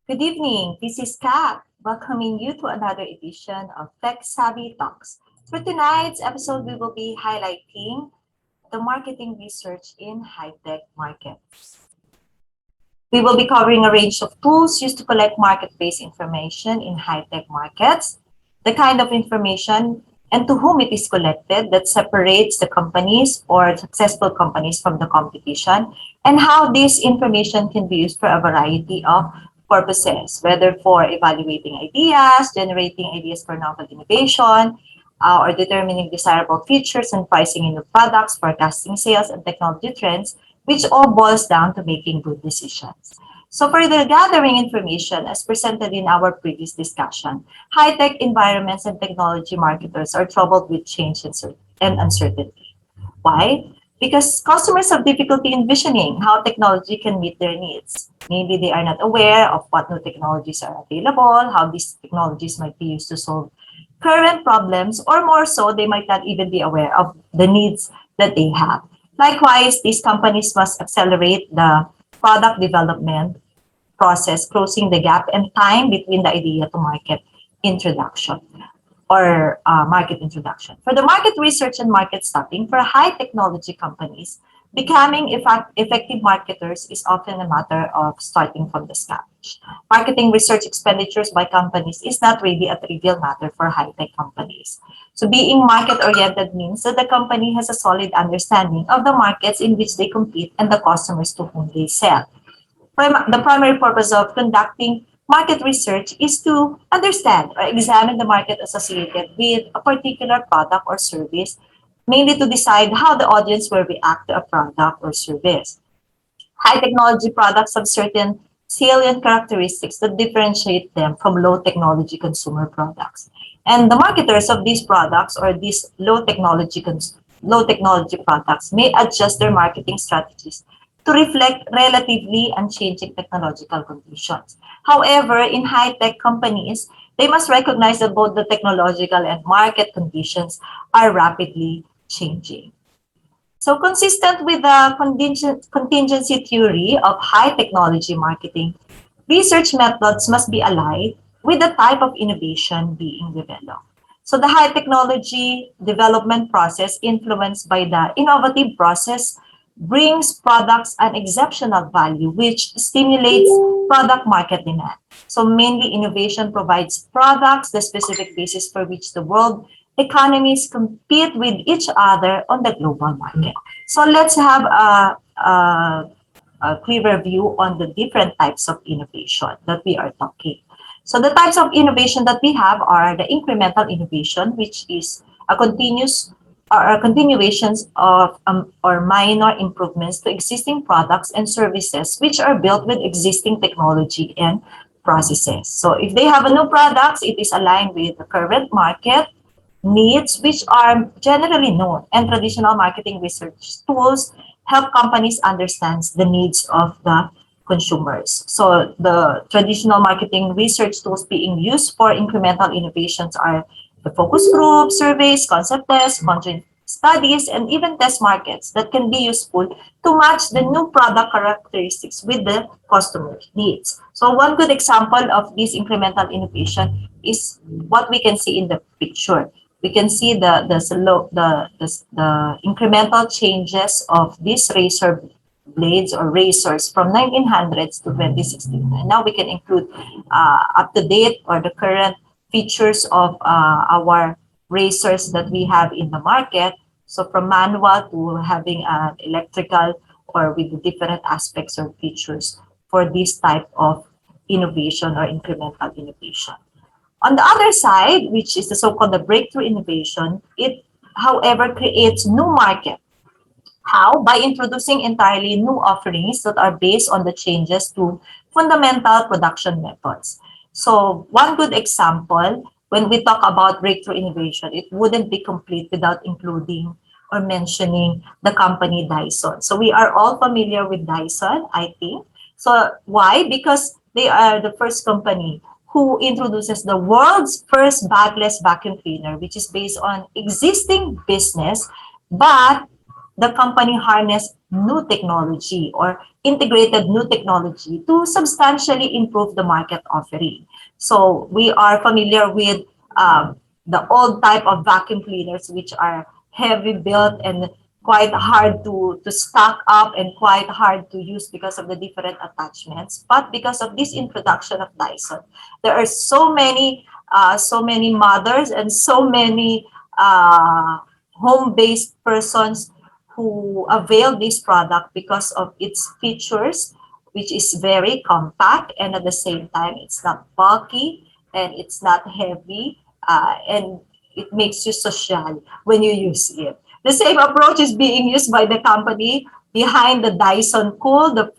Good evening, this is Kat, welcoming you to another edition of Tech Savvy Talks. For tonight's episode, we will be highlighting the marketing research in high-tech markets. We will be covering a range of tools used to collect market-based information in high-tech markets, the kind of information and to whom it is collected that separates the companies or successful companies from the competition, and how this information can be used for a variety of purposes, whether for evaluating ideas, generating ideas for novel innovation, or determining desirable features and pricing in new products, forecasting sales and technology trends, which all boils down to making good decisions. So for the gathering information, as presented in our previous discussion, high-tech environments and technology marketers are troubled with change and uncertainty. Why? Because customers have difficulty envisioning how technology can meet their needs. Maybe they are not aware of what new technologies are available, how these technologies might be used to solve current problems, or more so, they might not even be aware of the needs that they have. Likewise, these companies must accelerate the product development process, closing the gap and time between the idea to market introduction or market introduction. For the market research and market studying, for high technology companies, becoming effective marketers is often a matter of starting from the scratch. Marketing research expenditures by companies is not really a trivial matter for high-tech companies. So being market-oriented means that the company has a solid understanding of the markets in which they compete and the customers to whom they sell. The primary purpose of conducting market research is to understand or examine the market associated with a particular product or service, mainly to decide how the audience will react to a product or service. High technology products have certain salient characteristics that differentiate them from low technology consumer products. And the marketers of these products or these low technology products may adjust their marketing strategies to reflect relatively unchanging technological conditions. However, in high-tech companies, they must recognize that both the technological and market conditions are rapidly changing. So consistent with the contingency theory of high technology marketing, research methods must be aligned with the type of innovation being developed. So the high technology development process influenced by the innovative process brings products an exceptional value, which stimulates product market demand. So mainly innovation provides products the specific basis for which the world economies compete with each other on the global market. So let's have a clearer view on the different types of innovation that we are talking. So the types of innovation that we have are the incremental innovation, which is a continuations of or minor improvements to existing products and services which are built with existing technology and processes. So if they have a new products, it is aligned with the current market needs, which are generally known, and traditional marketing research tools help companies understand the needs of the consumers. So the traditional marketing research tools being used for incremental innovations are the focus group, surveys, concept tests, conjoint studies, and even test markets that can be useful to match the new product characteristics with the customer needs. So one good example of this incremental innovation is what we can see in the picture. We can see the incremental changes of these razor blades or razors from 1900s to 2016. And now we can include up to date or the current features of our razors that we have in the market. So from manual to having an electrical or with the different aspects or features for this type of innovation or incremental innovation. On the other side, which is the so-called the breakthrough innovation, it, however, creates new market. How? By introducing entirely new offerings that are based on the changes to fundamental production methods. So one good example, when we talk about breakthrough innovation, it wouldn't be complete without including or mentioning the company Dyson. So we are all familiar with Dyson, I think. So why? Because they are the first company who introduces the world's first bagless vacuum cleaner, which is based on existing business, but the company harnessed new technology or integrated new technology to substantially improve the market offering. So we are familiar with the old type of vacuum cleaners, which are heavy built and quite hard to stock up and quite hard to use because of the different attachments. But because of this introduction of Dyson, there are so many mothers and so many home-based persons who avail this product because of its features, which is very compact, and at the same time it's not bulky and it's not heavy, and it makes you social when you use it. The same approach is being used by the company behind the Dyson Cool, the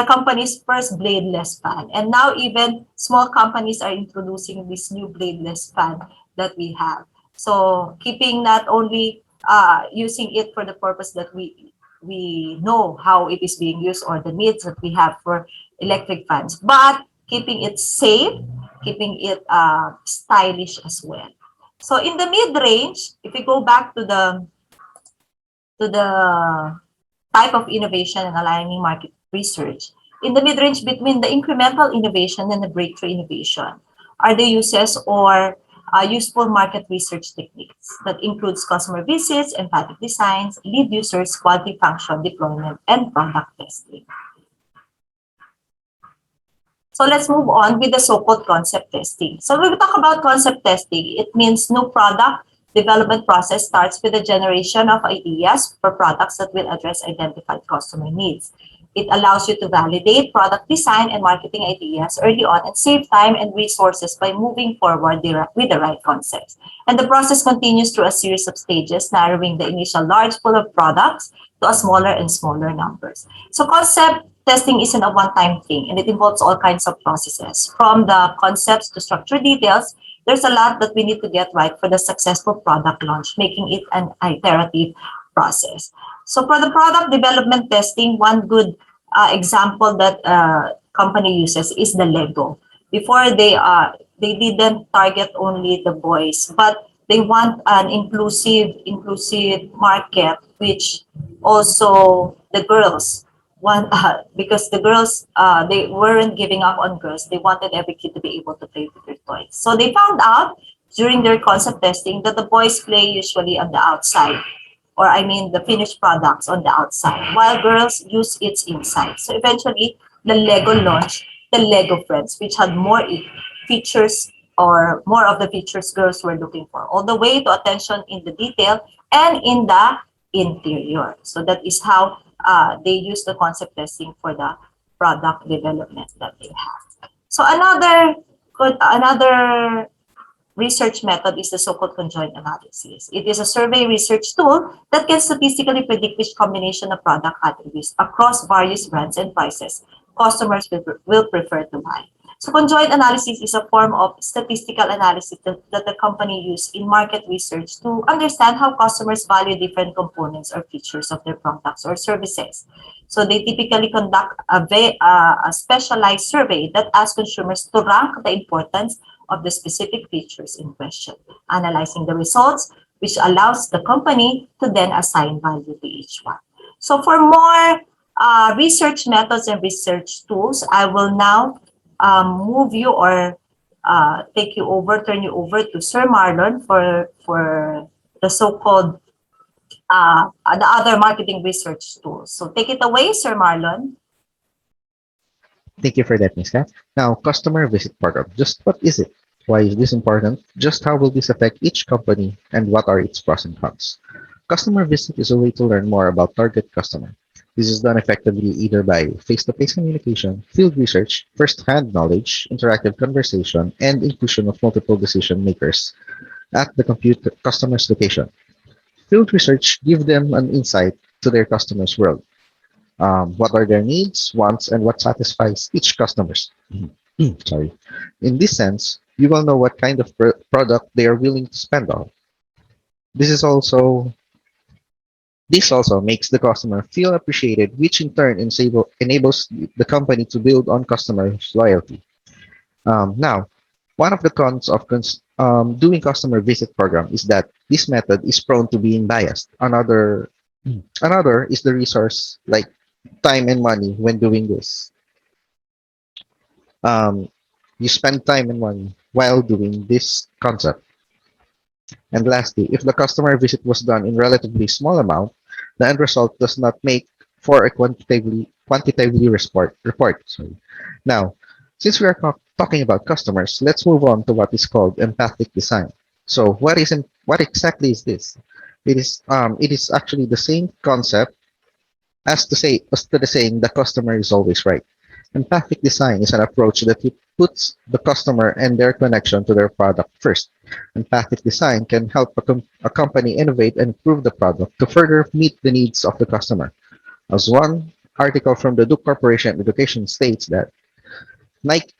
company's first bladeless fan. And now even small companies are introducing this new bladeless fan that we have. So keeping not only using it for the purpose that we know how it is being used or the needs that we have for electric fans, but keeping it safe, keeping it stylish as well. So in the mid-range, if we go back to the type of innovation and aligning market research, in the mid-range between the incremental innovation and the breakthrough innovation are the uses or useful market research techniques that includes customer visits, emphatic designs, lead users, quality function deployment, and product testing. So let's move on with the so-called concept testing. So when we talk about concept testing, it means new product development process starts with the generation of ideas for products that will address identified customer needs. It allows you to validate product design and marketing ideas early on and save time and resources by moving forward with the right concepts. And the process continues through a series of stages, narrowing the initial large pool of products to a smaller and smaller numbers. So concept testing isn't a one-time thing, and it involves all kinds of processes. From the concepts to structured details, there's a lot that we need to get right for the successful product launch, making it an iterative process. So for the product development testing, one good example that company uses is the Lego. Before they didn't target only the boys, but they want an inclusive market, which also the girls want, because the girls they weren't giving up on girls. They wanted every kid to be able to play with their toys. So they found out during their concept testing that the boys play usually on the outside, or I mean the finished products on the outside, while girls use its inside. So eventually, the Lego launched the Lego Friends, which had more features or more of the features girls were looking for, all the way to attention in the detail and in the interior. So that is how they use the concept testing for the product development that they have. So another research method is the so-called conjoint analysis. It is a survey research tool that can statistically predict which combination of product attributes across various brands and prices customers will prefer to buy. So conjoint analysis is a form of statistical analysis that the company uses in market research to understand how customers value different components or features of their products or services. So they typically conduct a specialized survey that asks consumers to rank the importance of the specific features in question, analyzing the results, which allows the company to then assign value to each one. So for more research methods and research tools, I will now move you or turn you over to Sir Marlon for the so-called the other marketing research tools. So take it away, Sir Marlon. Thank you for that, Ms. Kat. Now, customer visit program. Just what is it? Why is this important? Just how will this affect each company and what are its pros and cons? Customer visit is a way to learn more about target customer. This is done effectively either by face-to-face communication, field research, first-hand knowledge, interactive conversation, and inclusion of multiple decision makers at the customer's location. Field research gives them an insight to their customer's world. What are their needs, wants, and what satisfies each customer's. Sorry. In this sense, you will know what kind of product they are willing to spend on. This is also this also makes the customer feel appreciated, which in turn enables the company to build on customers' loyalty. Now, one of the cons of doing customer visit program is that this method is prone to being biased. Another is the resource like time and money when doing this. Um, you spend time and money while doing this concept. And lastly, if the customer visit was done in relatively small amount, the end result does not make for a quantitatively report. Sorry. Now, since we are talking about customers, let's move on to what is called empathic design. So, what exactly is this? It is actually the same concept as to the saying the customer is always right. Empathic design is an approach that puts the customer and their connection to their product first. Empathic design can help a company innovate and improve the product to further meet the needs of the customer. As one article from the Duke Corporation Education states that Nike,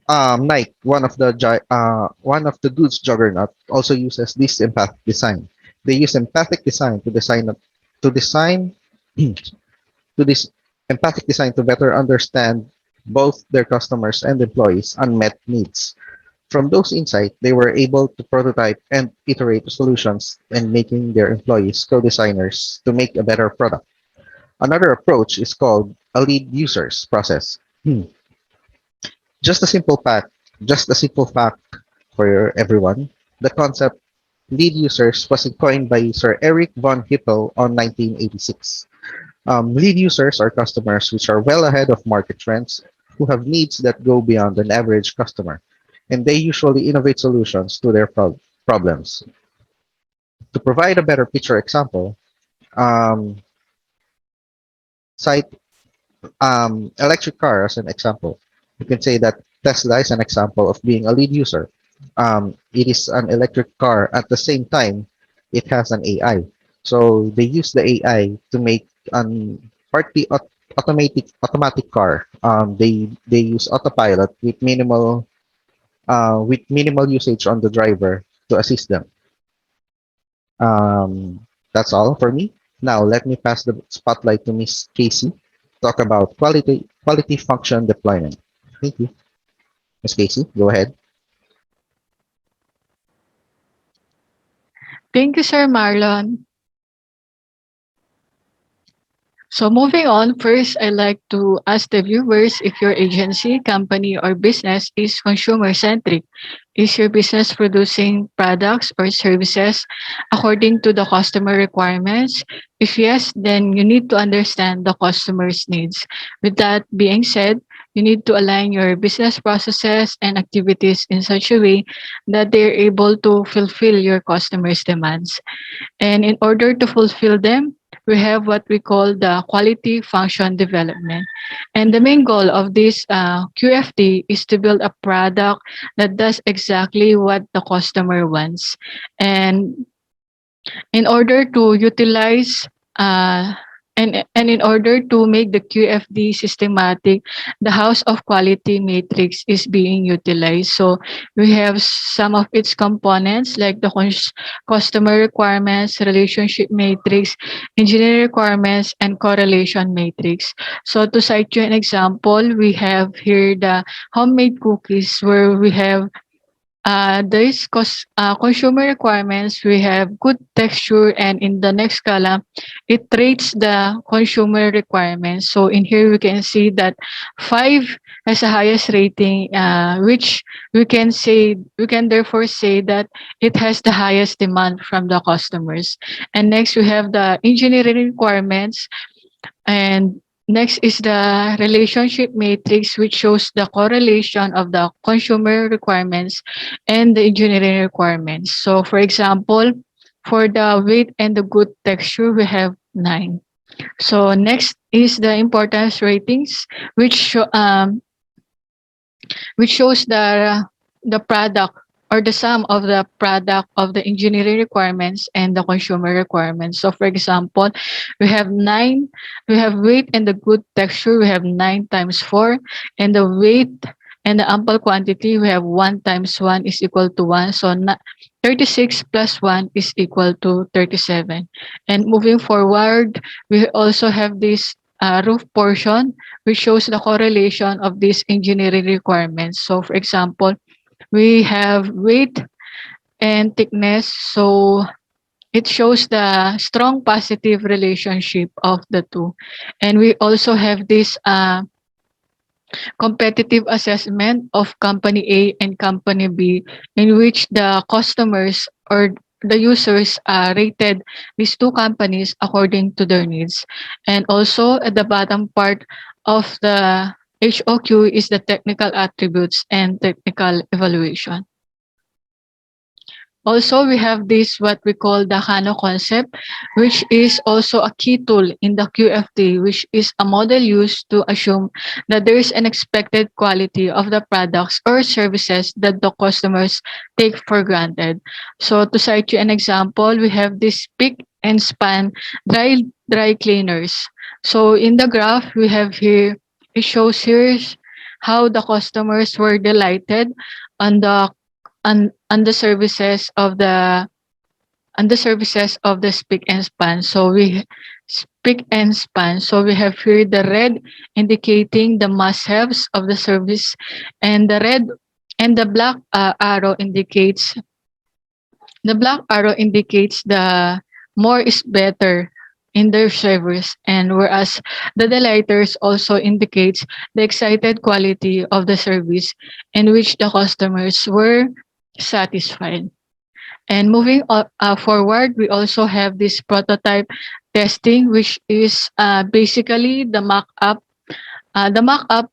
Nike, one of the goods juggernaut, also uses this empathic design. They use empathic design to design to this empathic design to better understand both their customers and employees' unmet needs. From those insights, they were able to prototype and iterate solutions and making their employees co-designers to make a better product. Another approach is called a lead users process. Hmm. Just a simple fact, just a simple fact for everyone. The concept lead users was coined by Sir Eric von Hippel on 1986. Lead users are customers which are well ahead of market trends, who have needs that go beyond an average customer, and they usually innovate solutions to their problems. To provide a better picture example, um, cite electric car as an example. You can say that Tesla is an example of being a lead user. It is an electric car at the same time it has an AI. So they use the AI to make an partly automatic car. They use autopilot with minimal usage on the driver to assist them. That's all for me. Now let me pass the spotlight to Miss Casey. Talk about quality function deployment. Thank you, Miss Casey. Go ahead. Thank you, Sir Marlon. So moving on, first I'd like to ask the viewers if your agency, company, or business is consumer-centric. Is your business producing products or services according to the customer requirements? If yes, then you need to understand the customer's needs. With that being said, you need to align your business processes and activities in such a way that they're able to fulfill your customers' demands. And in order to fulfill them, we have what we call the quality function development. And the main goal of this QFD is to build a product that does exactly what the customer wants. And in order to utilize and in order to make the QFD systematic, the House of Quality matrix is being utilized. So we have some of its components like the customer requirements, relationship matrix, engineering requirements, and correlation matrix. So to cite you an example, we have here the homemade cookies where we have consumer requirements. We have good texture, and in the next column, it rates the consumer requirements. So in here, we can see that 5 has the highest rating, which we can therefore say that it has the highest demand from the customers. And next, we have the engineering requirements, and next is the relationship matrix, which shows the correlation of the consumer requirements and the engineering requirements. So, for example, for the weight and the good texture, we have 9. So, next is the importance ratings, which shows the product or the sum of the product of the engineering requirements and the consumer requirements. So for example, we have weight and the good texture, we have 9 times 4, and the weight and the ample quantity, we have 1 times 1 is equal to 1. So 36 plus 1 is equal to 37. And moving forward, we also have this roof portion, which shows the correlation of these engineering requirements. So for example, we have weight and thickness. So it shows the strong positive relationship of the two. And we also have this competitive assessment of company A and company B, in which the customers or the users rated these two companies according to their needs. And also at the bottom part of the HOQ is the technical attributes and technical evaluation. Also, we have this what we call the Hana Concept, which is also a key tool in the QFT, which is a model used to assume that there is an expected quality of the products or services that the customers take for granted. So to cite you an example, we have this pick and span dry cleaners. So in the graph we have here, it shows here how the customers were delighted on the services of the spick and span. So we spick and span. So we have here the red indicating the must-haves of the service, and the black arrow indicates the more is better in their service, and whereas the delighters also indicates the excited quality of the service in which the customers were satisfied. And moving forward, we also have this prototype testing, which is basically the mock-up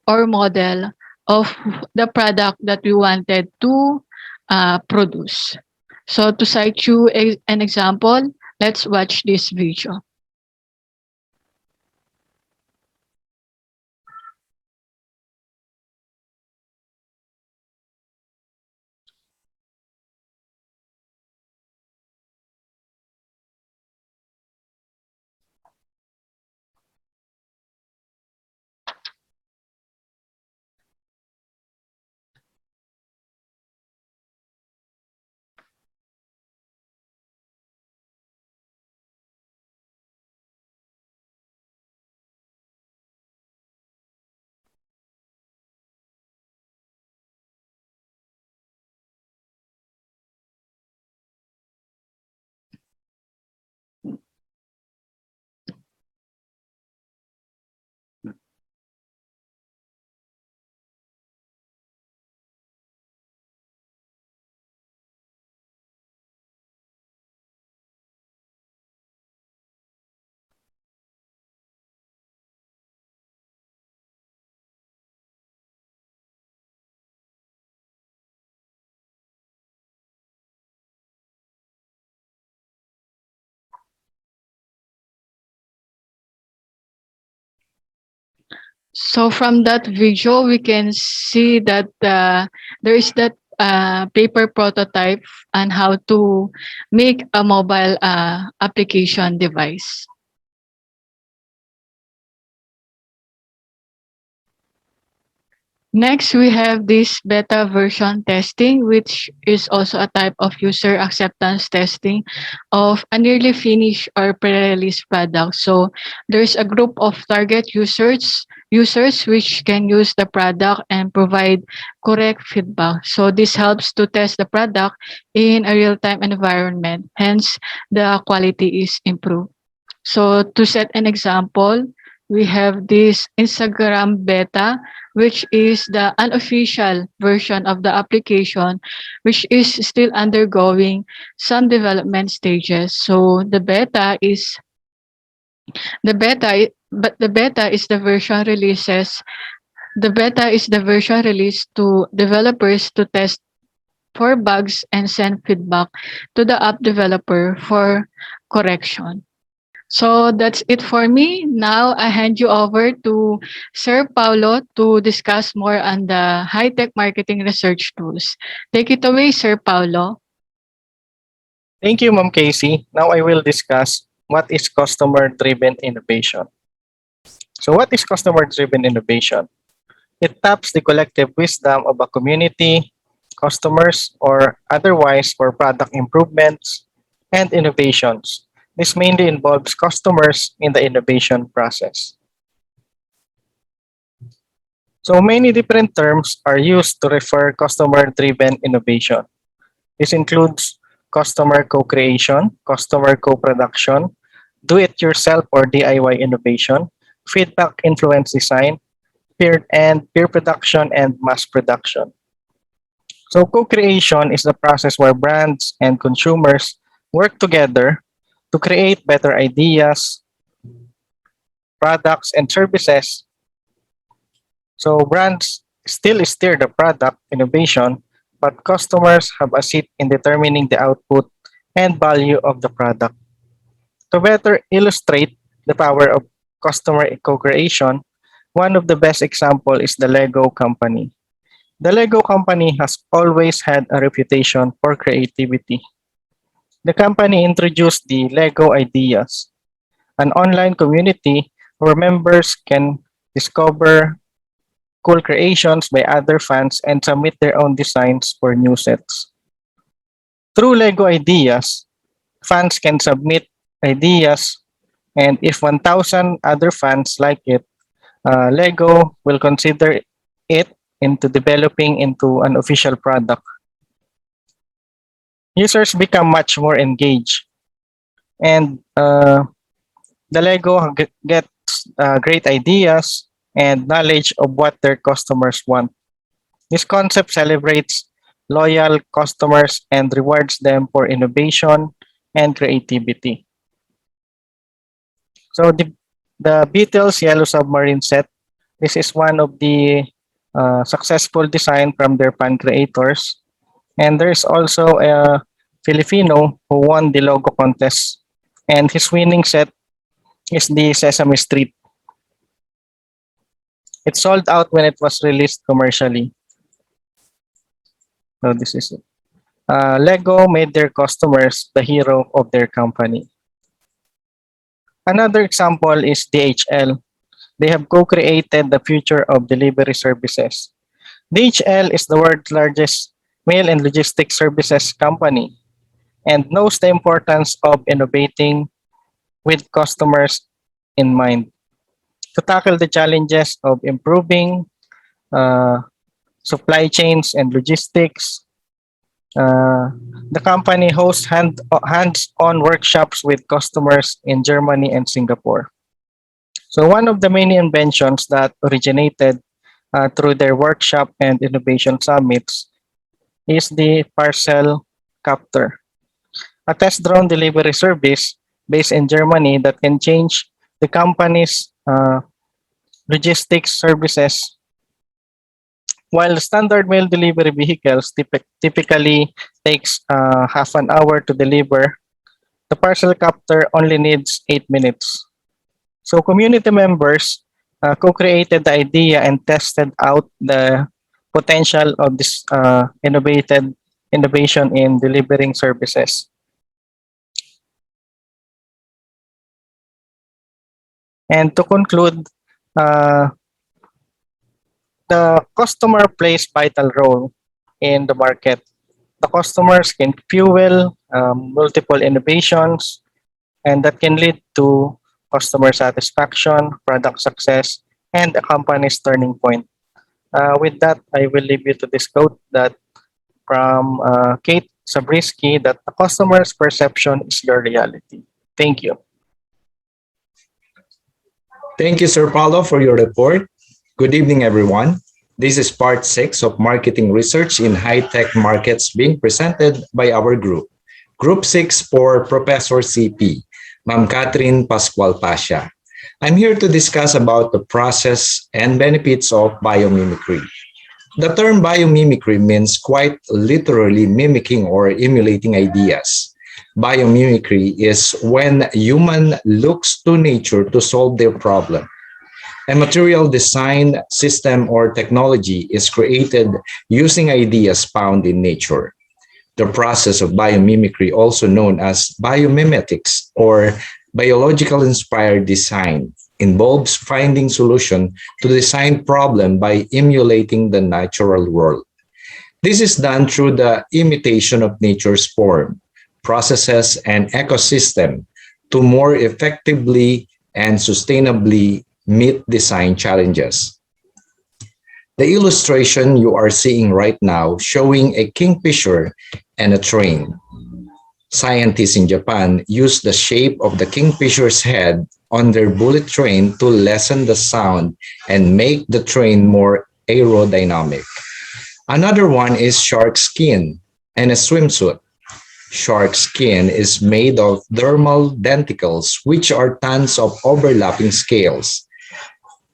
or model of the product that we wanted to produce. So to cite you an example, let's watch this video. So from that video, we can see that there is that paper prototype on how to make a mobile application device. Next, we have this beta version testing, which is also a type of user acceptance testing of a nearly finished or pre-release product. So there's a group of target users which can use the product and provide correct feedback. So this helps to test the product in a real-time environment. Hence, the quality is improved. So to set an example, we have this Instagram beta, which is the unofficial version of the application, which is still undergoing some development stages. So the beta is the version releases. The beta is the version released to developers to test for bugs and send feedback to the app developer for correction. So that's it for me. Now I hand you over to Sir Paolo to discuss more on the high-tech marketing research tools. Take it away, Sir Paolo. Thank you, Ma'am Khayce. Now I will discuss what is customer-driven innovation. So what is customer-driven innovation? It taps the collective wisdom of a community, customers, or otherwise for product improvements and innovations. This mainly involves customers in the innovation process. So many different terms are used to refer customer-driven innovation. This includes customer co-creation, customer co-production, do-it-yourself or DIY innovation, feedback influence design, peer production, and mass production. So co-creation is the process where brands and consumers work together to create better ideas, products, and services. So brands still steer the product innovation, but customers have a seat in determining the output and value of the product. To better illustrate the power of customer co-creation, one of the best example is the Lego company. The Lego company has always had a reputation for creativity. The company introduced the Lego Ideas, an online community where members can discover cool creations by other fans and submit their own designs for new sets. Through Lego Ideas, fans can submit ideas, and if 1,000 other fans like it, Lego will consider it into developing into an official product. Users become much more engaged, and the Lego gets great ideas and knowledge of what their customers want. This concept celebrates loyal customers and rewards them for innovation and creativity. So the Beatles Yellow Submarine set, this is one of the successful design from their fan creators. And there's also a Filipino who won the logo contest. And his winning set is the Sesame Street. It sold out when it was released commercially. So this is it. Lego made their customers the hero of their company. Another example is DHL. They have co-created the future of delivery services. DHL is the world's largest mail and logistics services company and knows the importance of innovating with customers in mind. To tackle the challenges of improving supply chains and logistics, the company hosts hands-on workshops with customers in Germany and Singapore. So one of the many inventions that originated through their workshop and innovation summits is the parcel copter, a test drone delivery service based in Germany that can change the company's logistics services. While standard mail delivery vehicles typically takes half an hour to deliver, the parcel copter only needs 8 minutes. So community members co-created the idea and tested out the potential of this innovation in delivering services. And to conclude, the customer plays vital role in the market. The customers can fuel multiple innovations, and that can lead to customer satisfaction, product success, and a company's turning point. With that, I will leave you to this quote that from Kate Zabriskie, that the customer's perception is your reality. Thank you. Thank you, Sir Paolo, for your report. Good evening, everyone. This is part 6 of marketing research in high-tech markets being presented by our group. Group 6 for Professor CP, Ma'am Katherine Pascual Pacia. I'm here to discuss about the process and benefits of biomimicry. The term biomimicry means quite literally mimicking or emulating ideas. Biomimicry is when human looks to nature to solve their problem. A material design, system, or technology is created using ideas found in nature. The process of biomimicry, also known as biomimetics or biological inspired design, involves finding solution to the design problem by emulating the natural world. This is done through the imitation of nature's form, processes, and ecosystem to more effectively and sustainably meet design challenges. The illustration you are seeing right now showing a kingfisher and a train. Scientists in Japan use the shape of the kingfisher's head on their bullet train to lessen the sound and make the train more aerodynamic. Another one is shark skin and a swimsuit. Shark skin is made of dermal denticles, which are tons of overlapping scales.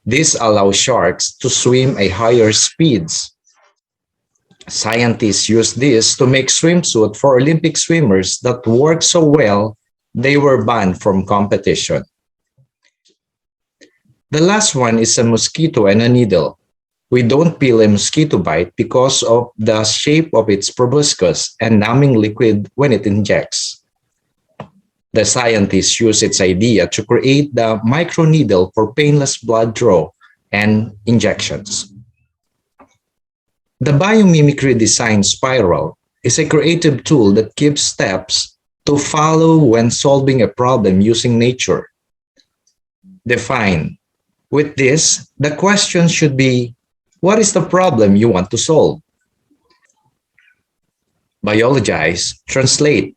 This allows sharks to swim at higher speeds. Scientists use this to make swimsuit for Olympic swimmers that work so well they were banned from competition. The last one is a mosquito and a needle. We don't peel a mosquito bite because of the shape of its proboscis and numbing liquid when it injects. The scientists use its idea to create the microneedle for painless blood draw and injections. The biomimicry design spiral is a creative tool that gives steps to follow when solving a problem using nature. Define. With this, the question should be, what is the problem you want to solve? Biologize, translate,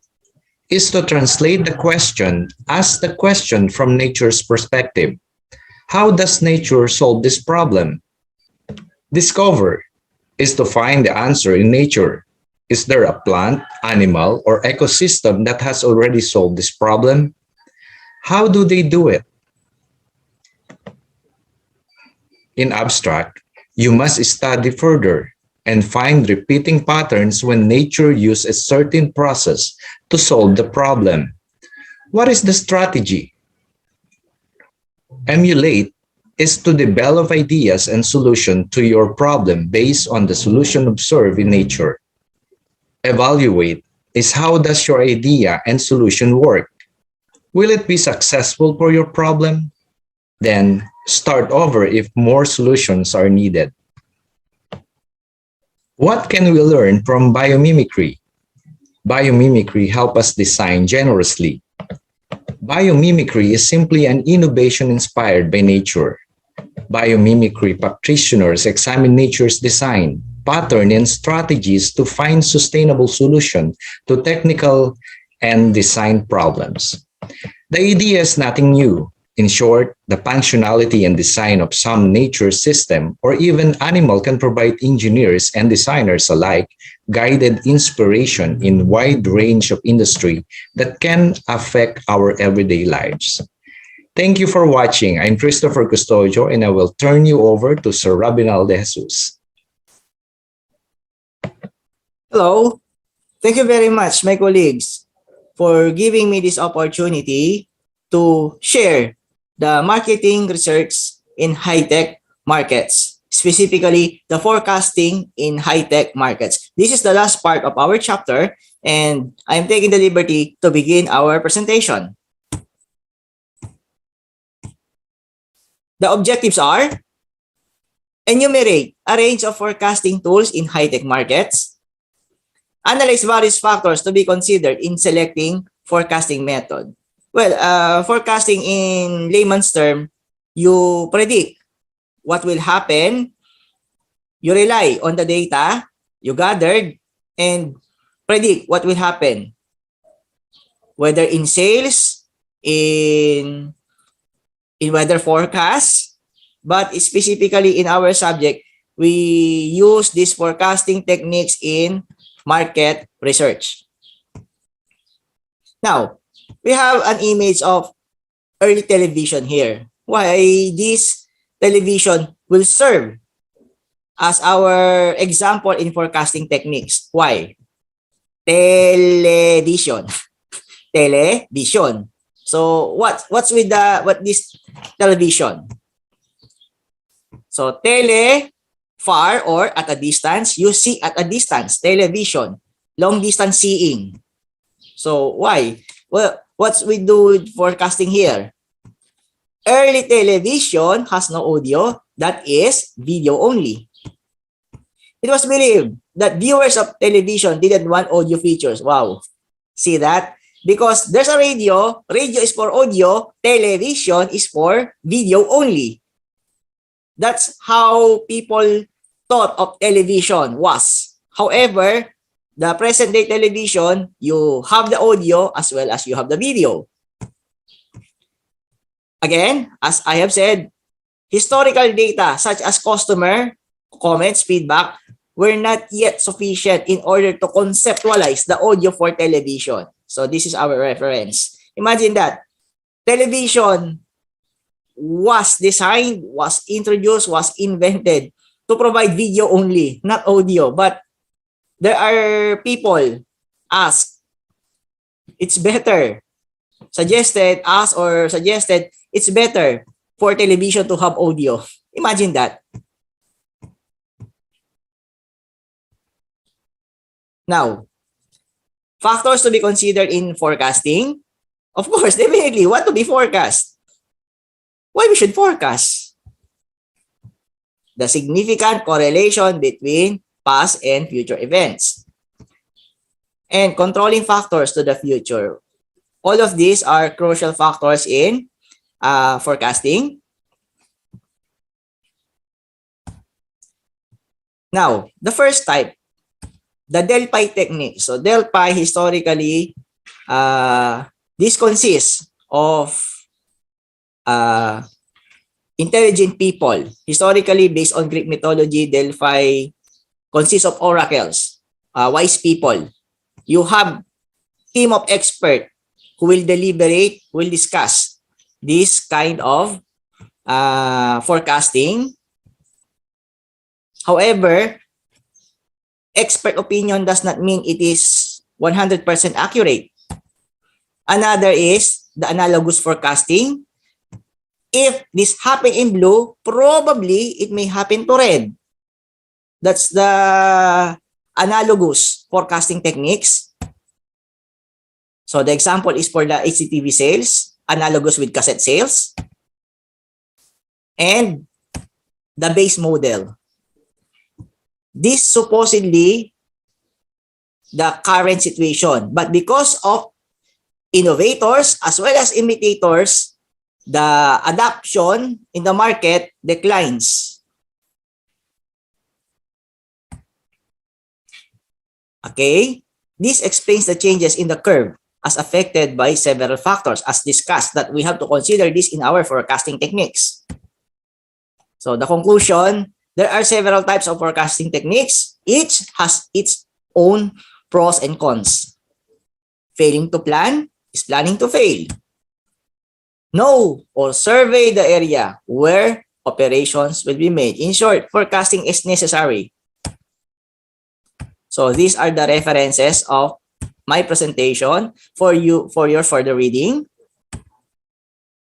is to translate the question, ask the question from nature's perspective. How does nature solve this problem? Discover is to find the answer in nature. Is there a plant, animal, or ecosystem that has already solved this problem? How do they do it? In abstract, you must study further and find repeating patterns when nature uses a certain process to solve the problem. What is the strategy? Emulate is to develop ideas and solutions to your problem based on the solution observed in nature. Evaluate is how does your idea and solution work? Will it be successful for your problem? Then start over if more solutions are needed. What can we learn from biomimicry? Biomimicry helps us design generously. Biomimicry is simply an innovation inspired by nature. Biomimicry practitioners examine nature's design, pattern, and strategies to find sustainable solutions to technical and design problems. The idea is nothing new. In short, the functionality and design of some nature system or even animal can provide engineers and designers alike guided inspiration in wide range of industry that can affect our everyday lives. Thank you for watching. I'm Christopher Custodio and I will turn you over to Sir Ravenal de Jesus. Hello. Thank you very much, my colleagues, for giving me this opportunity to share the marketing research in high-tech markets, specifically the forecasting in high-tech markets. This is the last part of our chapter, and I'm taking the liberty to begin our presentation. The objectives are: enumerate a range of forecasting tools in high-tech markets, analyze various factors to be considered in selecting forecasting method. Well, forecasting in layman's term, you predict what will happen, you rely on the data you gathered, and predict what will happen, whether in sales, in weather forecast, but specifically in our subject, we use these forecasting techniques in market research. Now, we have an image of early television here. Why this television will serve as our example in forecasting techniques. Why? Television. Television. So what's with this television? So tele, far or at a distance, you see at a distance, television, long distance seeing. So why? Well, what's we do with forecasting here? Early television has no audio, that is video only. It was believed that viewers of television didn't want audio features. Wow. See that? Because there's a radio is for audio, television is for video only. That's how people thought of television was. However, the present day television, you have the audio as well as you have the video. Again, as I have said, historical data such as customer comments, feedback were not yet sufficient in order to conceptualize the audio for television. So this is our reference. Imagine that. Television was designed, was introduced, was invented to provide video only, not audio. But there are people ask, it's better, suggested it's better for television to have audio. Imagine that. Now, factors to be considered in forecasting. Of course, definitely, what to be forecast? Why we should forecast? The significant correlation between past and future events. And controlling factors to the future. All of these are crucial factors in forecasting. Now, the first type, the DELPI technique. So DELPI historically, this consists of intelligent people. Historically, based on Greek mythology, Delphi consists of oracles, wise people. You have team of experts who will deliberate, will discuss this kind of forecasting. However, expert opinion does not mean it is 100% accurate. Another is the analogous forecasting. If this happen in blue, probably it may happen to red. That's the analogous forecasting techniques. So the example is for the HDTV sales, analogous with cassette sales, and the base model. This supposedly the current situation, but because of innovators as well as imitators, the adoption in the market declines. Okay, this explains the changes in the curve as affected by several factors as discussed that we have to consider this in our forecasting techniques. So the conclusion, there are several types of forecasting techniques. Each has its own pros and cons. Failing to plan is planning to fail. Know or survey the area where operations will be made. In short, forecasting is necessary. So these are the references of my presentation for you for your further reading.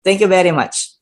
Thank you very much.